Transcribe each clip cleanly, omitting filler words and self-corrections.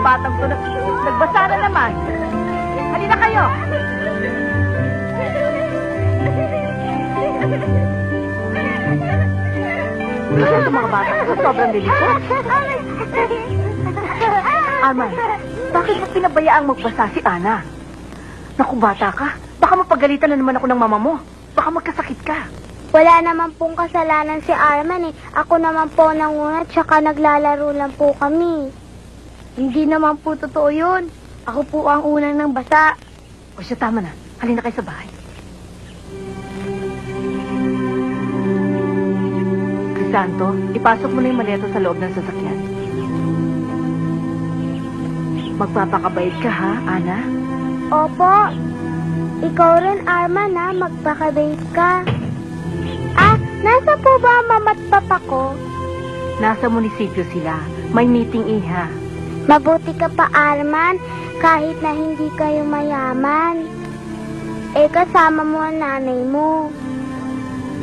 batang to, nagbasa na naman. Halina kayo. Kasi ito mga bata ko, sobrang liliko. Arman, bakit mo pinabayaang magbasa si Ana? Naku, bata ka. Baka mapagalitan na naman ako ng mama mo. Baka magkasakit ka. Wala naman pong kasalanan si Arman eh. Ako naman po nangunat, tsaka naglalaro lang po kami. Hindi naman po totoo yun. Ako po ang unang nang basa. O siya, tama na. Halina kayo sa bahay. Crisanto, ipasok mo na yung maleta sa loob ng sasakyan. Magpapakabait ka, ha, Ana? Opo. Ikaw rin, Arman, ha? Magpakabait ka. Ah, nasa po ba ang mama at papa ko? Nasa munisipyo sila. May meeting, iha. Mabuti ka pa, Arman, kahit na hindi kayo mayaman. Eh, kasama mo ang nanay mo.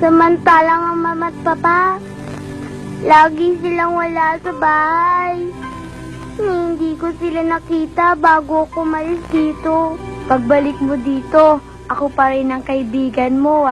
Samantalang ang mama at papa, lagi silang wala sa bahay. Hindi ko sila nakita bago ako umalis dito. Pagbalik mo dito, ako pa rin ang kaibigan mo.